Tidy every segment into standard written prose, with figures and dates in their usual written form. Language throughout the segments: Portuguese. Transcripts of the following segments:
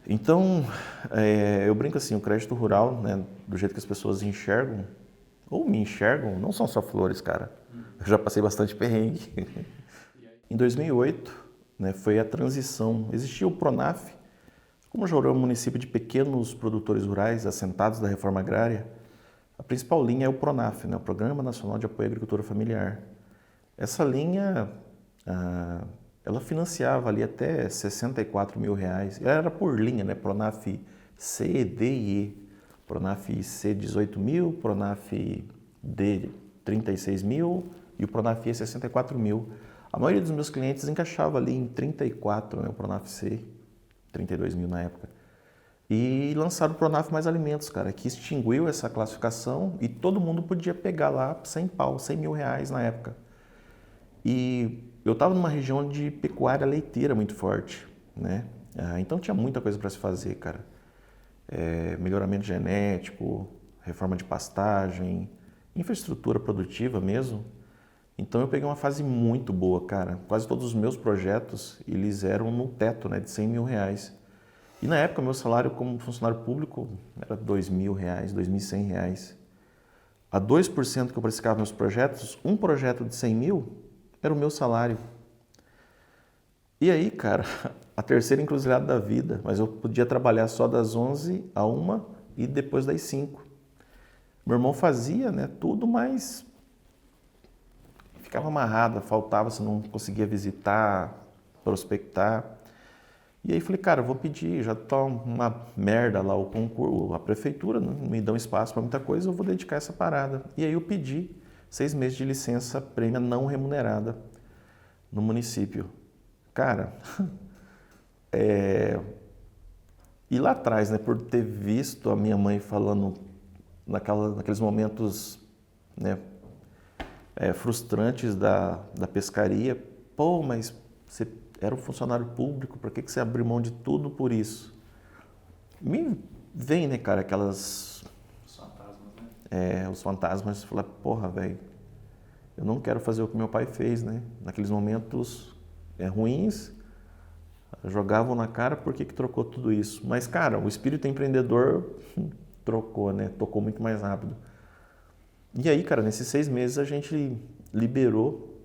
Então, eu brinco assim, o crédito rural, né, do jeito que as pessoas enxergam, ou me enxergam, não são só flores, cara. Eu já passei bastante perrengue. Em 2008, né, foi a transição. Existia o Pronaf, como Jauru é um município de pequenos produtores rurais assentados da reforma agrária, a principal linha é o Pronaf, né, o Programa Nacional de Apoio à Agricultura Familiar. Essa linha, ah, ela financiava ali até R$ 64.000. Era por linha, né? Pronaf C, D e E. Pronaf C 18 mil, Pronaf D 36 mil e o Pronaf E 64 mil. A maioria dos meus clientes encaixava ali em 34, né? O Pronaf C, 32 mil na época. E lançaram o Pronaf Mais Alimentos, cara, que extinguiu essa classificação e todo mundo podia pegar lá 100 pau, R$ 100.000 na época. E eu estava numa região de pecuária leiteira muito forte, né? Então tinha muita coisa para se fazer, cara. Melhoramento genético, reforma de pastagem, infraestrutura produtiva mesmo. Então eu peguei uma fase muito boa, cara. Quase todos os meus projetos, eles eram no teto, né, de R$ 100.000. E na época, meu salário como funcionário público era R$ 2.000, R$ 2.100. A 2% que eu precificava meus projetos, um projeto de 100 mil era o meu salário. E aí, cara, a terceira encruzilhada da vida, mas eu podia trabalhar só das 11 a 1 e depois das 5. Meu irmão fazia, né, tudo, mas ficava amarrado, faltava, você não conseguia visitar, prospectar. E aí falei, cara, eu vou pedir, já tá uma merda lá o concurso, a prefeitura não me dá espaço para muita coisa, eu vou dedicar essa parada. E aí eu pedi 6 meses de licença prêmio não remunerada no município. Cara, e lá atrás, né, por ter visto a minha mãe falando naqueles momentos, né, frustrantes da pescaria, pô, mas você era um funcionário público, por que você abriu mão de tudo por isso? Me vem, né, cara, Os fantasmas, né? os fantasmas, falar, porra, velho, eu não quero fazer o que meu pai fez, né? Naqueles momentos ruins, jogavam na cara, por que trocou tudo isso? Mas, cara, o espírito empreendedor trocou, né? Tocou muito mais rápido. E aí, cara, nesses 6 meses a gente liberou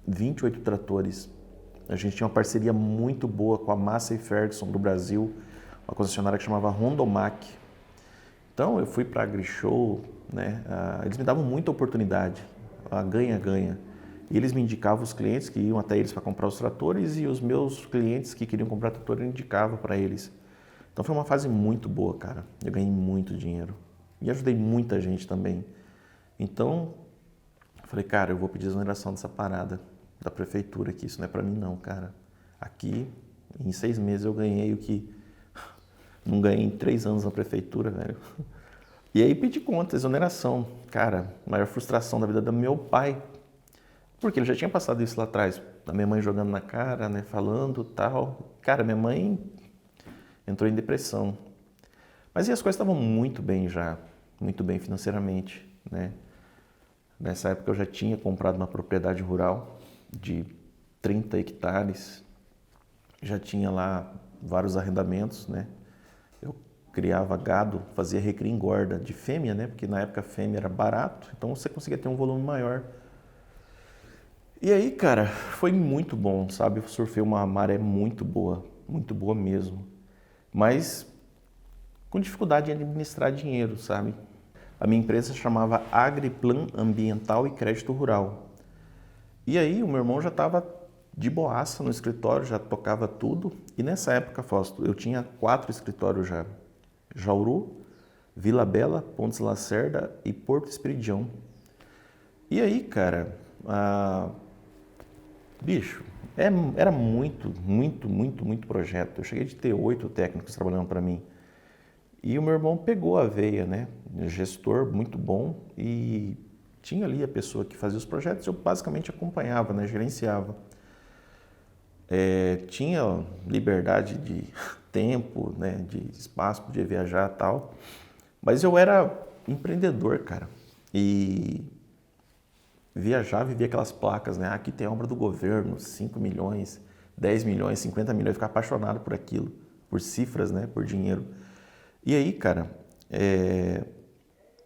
28 tratores. A gente tinha uma parceria muito boa com a Massey Ferguson do Brasil, uma concessionária que chamava Rondomac. Então eu fui para a AgriShow, né? Eles me davam muita oportunidade, a ganha-ganha. E eles me indicavam os clientes que iam até eles para comprar os tratores e os meus clientes que queriam comprar trator eu indicava para eles. Então foi uma fase muito boa, cara. Eu ganhei muito dinheiro e ajudei muita gente também. Então eu falei, cara, eu vou pedir exoneração dessa parada da prefeitura, que isso não é para mim não, cara. Aqui, em 6 meses eu ganhei o que não ganhei em 3 anos na prefeitura, velho. E aí pedi conta, exoneração. Cara, maior frustração da vida do meu pai. Porque ele já tinha passado isso lá atrás. A minha mãe jogando na cara, né, falando tal. Cara, minha mãe entrou em depressão. Mas e as coisas estavam muito bem já, muito bem financeiramente, né? Nessa época eu já tinha comprado uma propriedade rural de 30 hectares. Já tinha lá vários arrendamentos, né? Eu criava gado, fazia recria engorda de fêmea, né? Porque na época a fêmea era barato, então você conseguia ter um volume maior. E aí, cara, foi muito bom, sabe? Eu surfei uma maré muito boa mesmo. Mas com dificuldade em administrar dinheiro, sabe? A minha empresa chamava Agriplan Ambiental e Crédito Rural. E aí o meu irmão já estava de boaça no escritório, já tocava tudo. E nessa época, Fausto, eu tinha 4 escritórios já. Jauru, Vila Bela, Pontes Lacerda e Porto Esperidião. E aí, cara, bicho, era muito projeto. Eu cheguei de ter 8 técnicos trabalhando para mim. E o meu irmão pegou a veia, né? Gestor muito bom e tinha ali a pessoa que fazia os projetos, eu basicamente acompanhava, né? Gerenciava. Tinha liberdade de tempo, né? De espaço, podia viajar e tal. Mas eu era empreendedor, cara. E viajava e via aquelas placas, né? Aqui tem obra do governo, 5 milhões, 10 milhões, 50 milhões, ficar apaixonado por aquilo. por cifras, né? Por dinheiro. E aí, cara,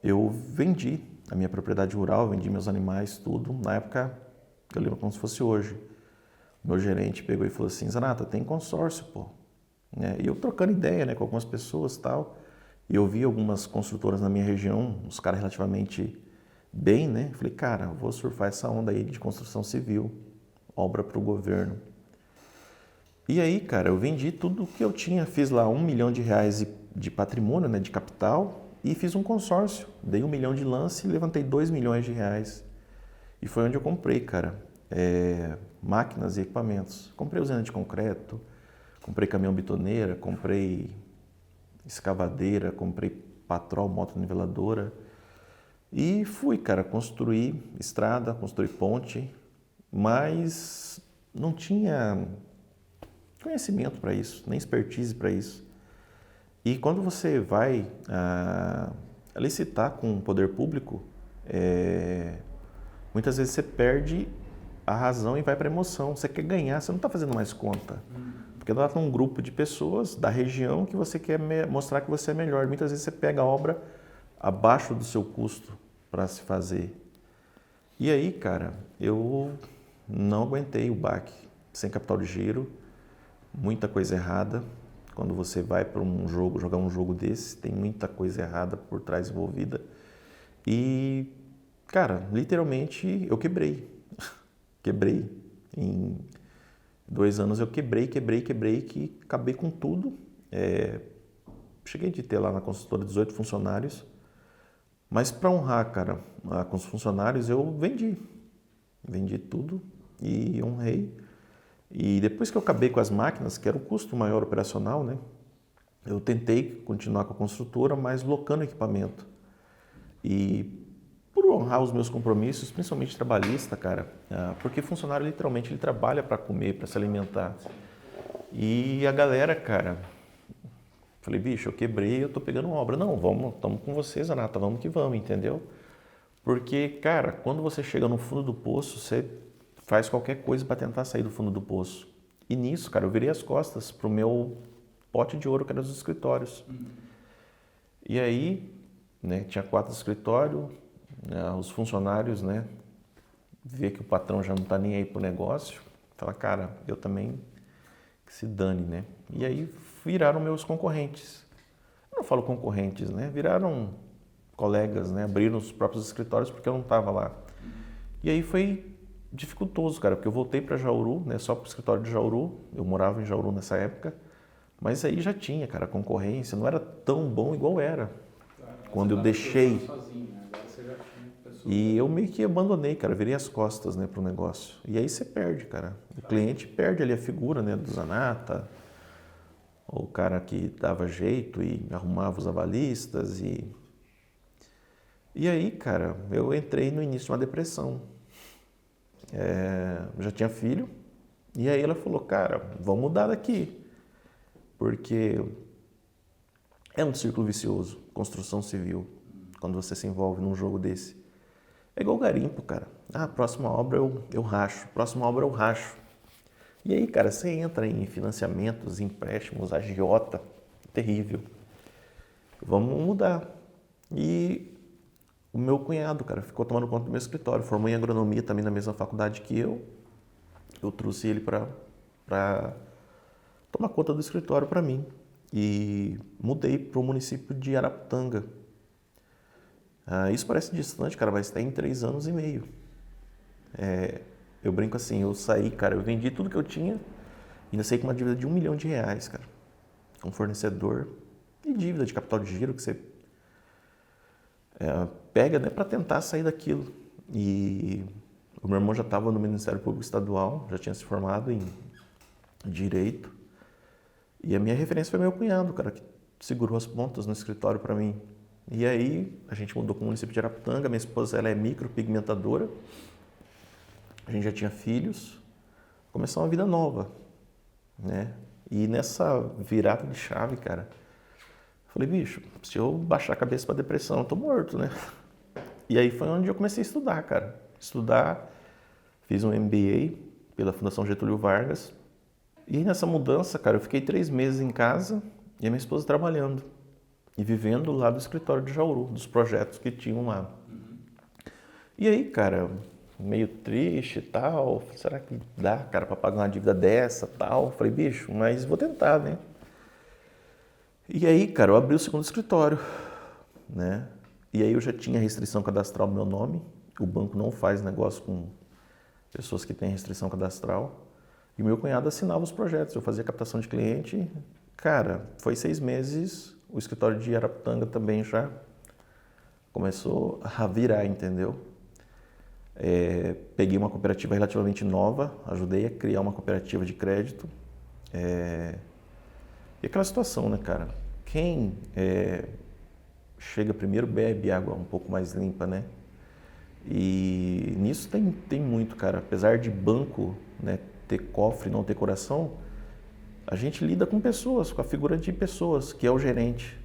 eu vendi a minha propriedade rural, vendi meus animais, tudo. Na época, eu lembro como se fosse hoje. Meu gerente pegou e falou assim, Zanata, tem consórcio, pô. Né? E eu trocando ideia, né, com algumas pessoas e tal. E eu vi algumas construtoras na minha região, os caras relativamente bem, né? Falei, cara, eu vou surfar essa onda aí de construção civil, obra para o governo. E aí, cara, eu vendi tudo que eu tinha, fiz lá R$1 milhão de patrimônio, né, de capital, e fiz um consórcio. Dei R$1 milhão de lance e levantei R$2 milhões. E foi onde eu comprei, cara, máquinas e equipamentos. Comprei usina de concreto, comprei caminhão bitoneira, comprei escavadeira, comprei patrol, moto niveladora. E fui, cara, construir estrada, construir ponte, mas não tinha conhecimento para isso, nem expertise para isso. E quando você vai licitar com o poder público, muitas vezes você perde a razão e vai para a emoção. Você quer ganhar, você não está fazendo mais conta. Porque lá tem um grupo de pessoas da região que você quer mostrar que você é melhor. Muitas vezes você pega a obra abaixo do seu custo para se fazer. E aí, cara, eu não aguentei o baque. Sem capital de giro, muita coisa errada. Quando você vai para um jogo, jogar um jogo desse, tem muita coisa errada por trás envolvida. E, cara, literalmente eu quebrei. Quebrei. Em 2 anos eu quebrei, que acabei com tudo. Cheguei de ter lá na consultora 18 funcionários. Mas para honrar, cara, com os funcionários, eu vendi. Vendi tudo e honrei. E depois que eu acabei com as máquinas, que era o custo maior operacional, né? Eu tentei continuar com a construtora, mas locando equipamento. E por honrar os meus compromissos, principalmente trabalhista, cara, porque funcionário literalmente ele trabalha para comer, para se alimentar. E a galera, cara, falei, bicho, eu quebrei, eu tô pegando obra. Não, estamos com você, Zanata, vamos que vamos, entendeu? Porque, cara, quando você chega no fundo do poço, você faz qualquer coisa para tentar sair do fundo do poço. E nisso, cara, eu virei as costas pro meu pote de ouro, que era os escritórios. E aí, né, tinha 4 escritórios, né, os funcionários, né, vê que o patrão já não tá nem aí pro negócio, fala, cara, eu também que se dane, né? E aí viraram meus concorrentes. Eu não falo concorrentes, né? Viraram colegas, né? Abriram os próprios escritórios porque eu não estava lá. E aí foi dificultoso, cara, porque eu voltei para Jauru, né? Só para o escritório de Jauru. Eu morava em Jauru nessa época. Mas aí já tinha, cara, concorrência. Não era tão bom igual era. Claro, quando eu deixei. Sozinho, né? Agora você já tinha pessoas. E eu meio que abandonei, cara. Virei as costas, né, pro negócio. E aí você perde, cara. O cliente perde ali a figura, né, do Zanata. O cara que dava jeito e arrumava os avalistas. E aí, cara, eu entrei no início de uma depressão. Já tinha filho. E aí ela falou, cara, vamos mudar daqui. Porque é um círculo vicioso, construção civil, quando você se envolve num jogo desse. É igual garimpo, cara. Próxima obra eu racho, próxima obra eu racho. E aí, cara, você entra em financiamentos, empréstimos, agiota, terrível. Vamos mudar. E o meu cunhado, cara, ficou tomando conta do meu escritório, formou em agronomia também na mesma faculdade que eu. Eu trouxe ele para tomar conta do escritório para mim. E mudei para o município de Araputanga. Isso parece distante, cara, mas tem 3 anos e meio. Eu brinco assim, eu saí, cara, eu vendi tudo que eu tinha e ainda saí com uma dívida de R$1 milhão, cara. Com fornecedor e dívida de capital de giro que você pega, né, para tentar sair daquilo. E o meu irmão já estava no Ministério Público Estadual, já tinha se formado em Direito. E a minha referência foi meu cunhado, cara, que segurou as pontas no escritório para mim. E aí a gente mudou para o município de Araputanga, minha esposa ela é micropigmentadora, a gente já tinha filhos, começou uma vida nova, né? E nessa virada de chave, cara, eu falei, bicho, se eu baixar a cabeça para depressão, eu tô morto, né? E aí foi onde eu comecei a estudar, cara. Fiz um MBA pela Fundação Getúlio Vargas E aí nessa mudança, cara, eu fiquei 3 meses em casa e a minha esposa trabalhando e vivendo lá do escritório de Jauru, dos projetos que tinham lá. E aí, cara, meio triste e tal, será que dá, cara, pra pagar uma dívida dessa e tal? Falei, bicho, mas vou tentar, né? E aí, cara, eu abri o segundo escritório, né? E aí eu já tinha restrição cadastral no meu nome, o banco não faz negócio com pessoas que têm restrição cadastral. E meu cunhado assinava os projetos, eu fazia captação de cliente. Cara, foi 6 meses, o escritório de Araputanga também já começou a virar, entendeu? Peguei uma cooperativa relativamente nova, ajudei a criar uma cooperativa de crédito. E aquela situação, né, cara? Quem chega primeiro bebe água um pouco mais limpa, né? E nisso tem muito, cara. Apesar de banco, né, ter cofre e não ter coração, a gente lida com pessoas, com a figura de pessoas, que é o gerente.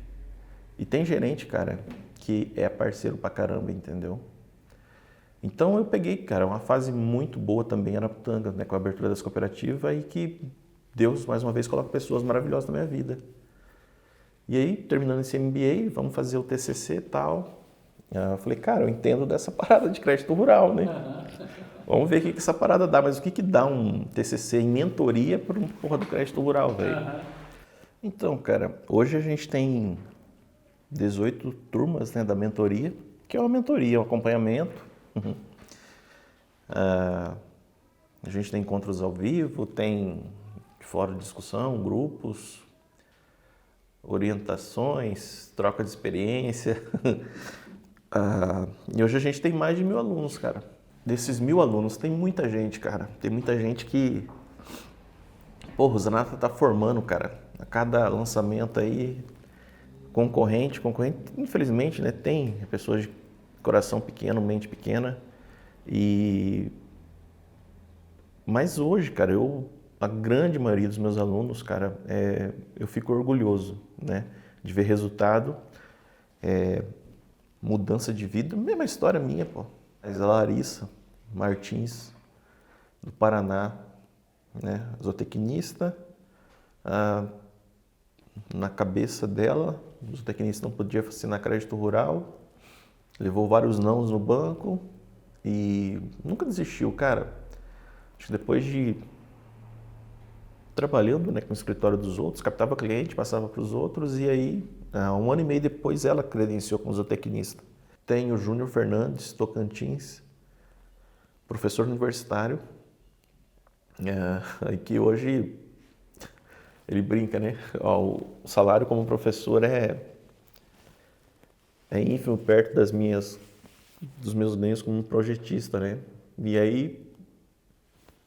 E tem gerente, cara, que é parceiro pra caramba, entendeu? Então eu peguei, cara, uma fase muito boa também em Araputanga, né, com a abertura das cooperativas e que Deus, mais uma vez, coloca pessoas maravilhosas na minha vida. E aí, terminando esse MBA, vamos fazer o TCC e tal. Eu falei, cara, eu entendo dessa parada de crédito rural, né? Vamos ver o que essa parada dá. Mas o que dá um TCC em mentoria para um porra do crédito rural, velho? Então, cara, hoje a gente tem 18 turmas, né, da mentoria, que é uma mentoria, um acompanhamento. A gente tem encontros ao vivo, tem fórum de discussão, grupos, orientações, troca de experiência. E hoje a gente tem mais de 1.000 alunos, cara. Desses 1.000 alunos, tem muita gente, cara. Tem muita gente que... Porra, o Zanata tá formando, cara. A cada lançamento aí, concorrente, infelizmente, né? Tem pessoas de coração pequeno, mente pequena. Mas hoje, cara, a grande maioria dos meus alunos, cara, eu fico orgulhoso, né? De ver resultado, mudança de vida, mesma história minha, pô. Mas a Larissa Martins, do Paraná, né? Zootecnista, na cabeça dela, o zootecnista não podia assinar crédito rural, levou vários nãos no banco e nunca desistiu, cara. Acho que depois de trabalhando, né, com o escritório dos outros, captava cliente, passava para os outros e aí, 1 ano e meio depois, ela credenciou como zootecnista. Tem o Júnior Fernandes, Tocantins, professor universitário, que hoje ele brinca, né? O salário como professor é ínfimo perto dos meus ganhos como projetista, né? E aí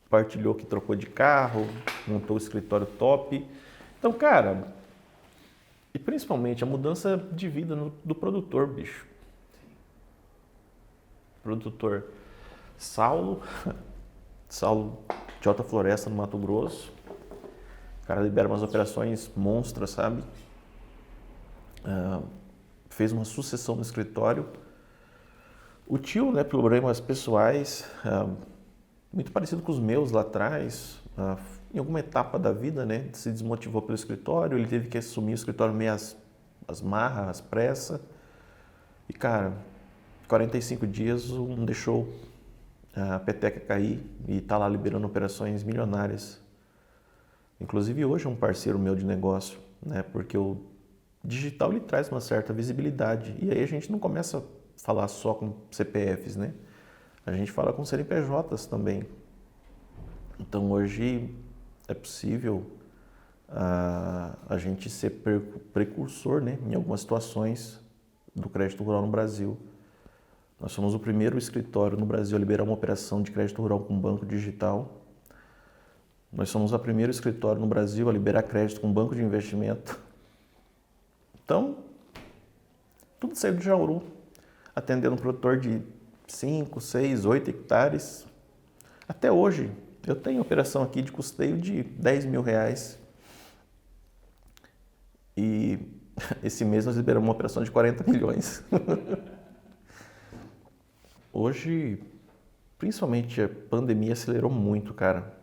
partilhou que trocou de carro, montou o escritório top. Então, cara, e principalmente a mudança de vida do produtor, bicho. Produtor Saulo de Alta Floresta, no Mato Grosso. O cara libera umas operações monstras, sabe? Fez uma sucessão no escritório. O tio, né, problemas pessoais, muito parecido com os meus lá atrás. Em alguma etapa da vida, né, se desmotivou pelo escritório, ele teve que assumir o escritório meio às marras, às pressas. E, cara, 45 dias não deixou a peteca cair e está lá liberando operações milionárias. Inclusive hoje é um parceiro meu de negócio, né? Porque o digital ele traz uma certa visibilidade e aí a gente não começa a falar só com CPFs, né? A gente fala com CNPJs também. Então hoje é possível a gente ser precursor, né, em algumas situações do crédito rural no Brasil. Nós somos o primeiro escritório no Brasil a liberar uma operação de crédito rural com banco digital. Nós somos o primeiro escritório no Brasil a liberar crédito com banco de investimento. Então, tudo saiu de Jauru, atendendo um produtor de 5, 6, 8 hectares. Até hoje, eu tenho operação aqui de custeio de R$10.000. E esse mês nós liberamos uma operação de 40 milhões. Hoje, principalmente a pandemia acelerou muito, cara.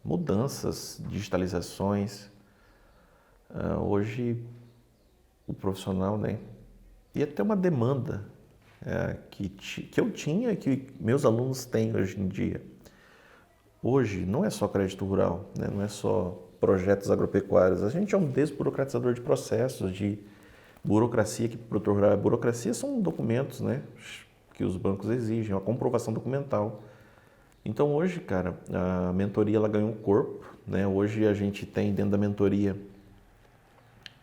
mudanças, digitalizações. Hoje, o profissional, né, ia ter uma demanda que eu tinha e que meus alunos têm hoje em dia. Hoje, não é só crédito rural, né, não é só projetos agropecuários. A gente é um desburocratizador de processos, de burocracia, que produtor rural é burocracia, são documentos, né, que os bancos exigem, uma comprovação documental. Então hoje, cara, a mentoria ela ganhou um corpo, né? Hoje a gente tem dentro da mentoria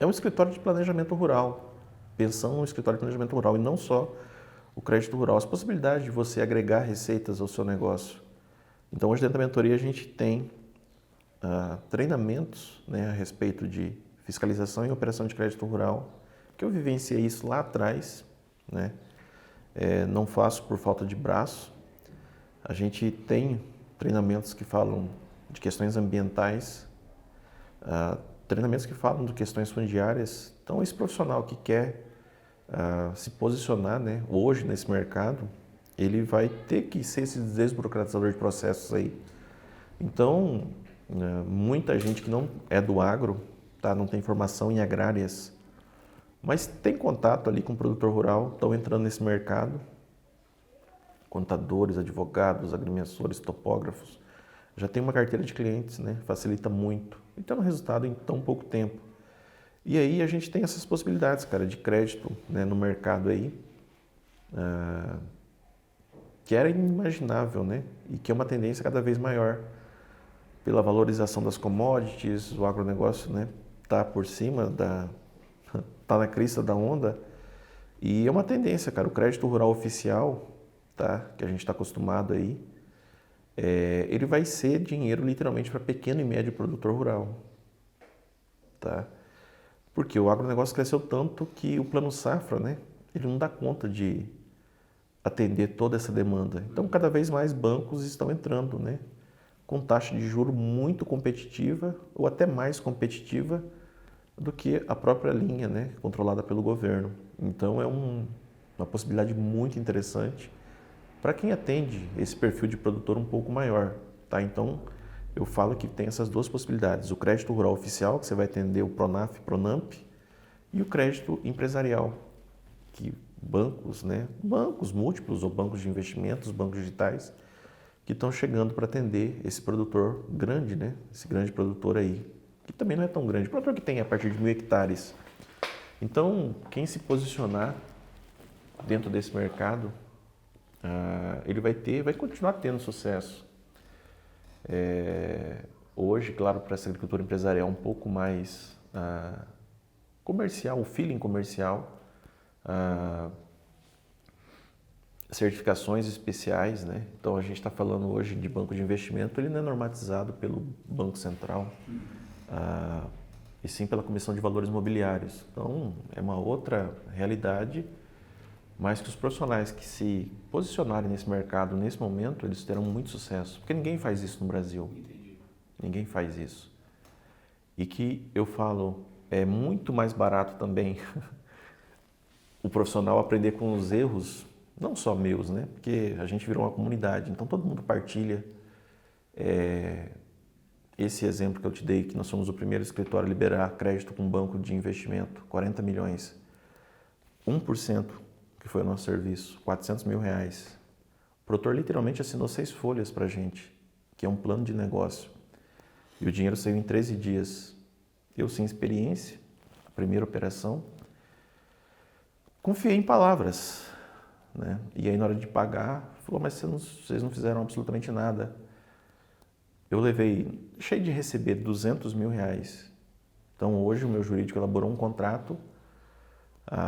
um escritório de planejamento rural, pensando no escritório de planejamento rural e não só o crédito rural, as possibilidades de você agregar receitas ao seu negócio. Então hoje dentro da mentoria a gente tem treinamentos, né, a respeito de fiscalização e operação de crédito rural, que eu vivenciei isso lá atrás, né? Não faço por falta de braço. A gente tem treinamentos que falam de questões ambientais, treinamentos que falam de questões fundiárias. Então, esse profissional que quer se posicionar, né, hoje nesse mercado, ele vai ter que ser esse desburocratizador de processos aí. Então, muita gente que não é do agro, tá, não tem formação em agrárias, mas tem contato ali com o produtor rural, estão entrando nesse mercado. Contadores, advogados, agrimensores, topógrafos. Já tem uma carteira de clientes, né? Facilita muito. E tem um resultado em tão pouco tempo. E aí a gente tem essas possibilidades, cara, de crédito, né, no mercado aí, que era inimaginável, né? E que é uma tendência cada vez maior. Pela valorização das commodities, o agronegócio, né, tá por cima tá na crista da onda. E é uma tendência, cara. O crédito rural oficial, tá, que a gente está acostumado aí, ele vai ser dinheiro literalmente para pequeno e médio produtor rural, tá? Porque o agronegócio cresceu tanto que o Plano Safra, né, ele não dá conta de atender toda essa demanda. Então, cada vez mais bancos estão entrando, né, com taxa de juro muito competitiva ou até mais competitiva do que a própria linha, né, controlada pelo governo. Então, é uma possibilidade muito interessante para quem atende esse perfil de produtor um pouco maior, tá? Então, eu falo que tem essas duas possibilidades, o crédito rural oficial, que você vai atender o Pronaf, Pronamp, e o crédito empresarial, que bancos, né, bancos múltiplos ou bancos de investimentos, bancos digitais, que estão chegando para atender esse produtor grande, né, esse grande produtor aí, que também não é tão grande, produtor que tem a partir de 1.000 hectares. Então, quem se posicionar dentro desse mercado, ele vai continuar tendo sucesso. Hoje, claro, para essa agricultura empresarial um pouco mais comercial, o feeling comercial, certificações especiais, né? Então a gente está falando hoje de banco de investimento, ele não é normatizado pelo Banco Central, e sim pela Comissão de Valores Mobiliários. Então é uma outra realidade, mas que os profissionais que se posicionarem nesse mercado nesse momento, eles terão muito sucesso, porque ninguém faz isso no Brasil. Entendi. Ninguém faz isso. E que eu falo, é muito mais barato também o profissional aprender com os erros, não só meus, né? Porque a gente virou uma comunidade, então todo mundo partilha. Esse exemplo que eu te dei, que nós somos o primeiro escritório a liberar crédito com um banco de investimento, 40 milhões, 1% que foi o nosso serviço, 400 mil reais. O produtor literalmente assinou 6 folhas para a gente, que é um plano de negócio. E o dinheiro saiu em 13 dias. Eu, sem experiência, a primeira operação, confiei em palavras, né? E aí, na hora de pagar, falou, mas vocês não fizeram absolutamente nada. Eu deixei de receber 200 mil reais. Então, hoje, o meu jurídico elaborou um contrato.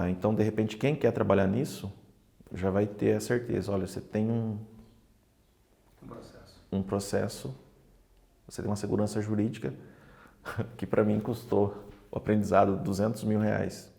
Então, de repente, quem quer trabalhar nisso, já vai ter a certeza. Olha, você tem um processo, você tem uma segurança jurídica que, para mim, custou o aprendizado 200 mil reais.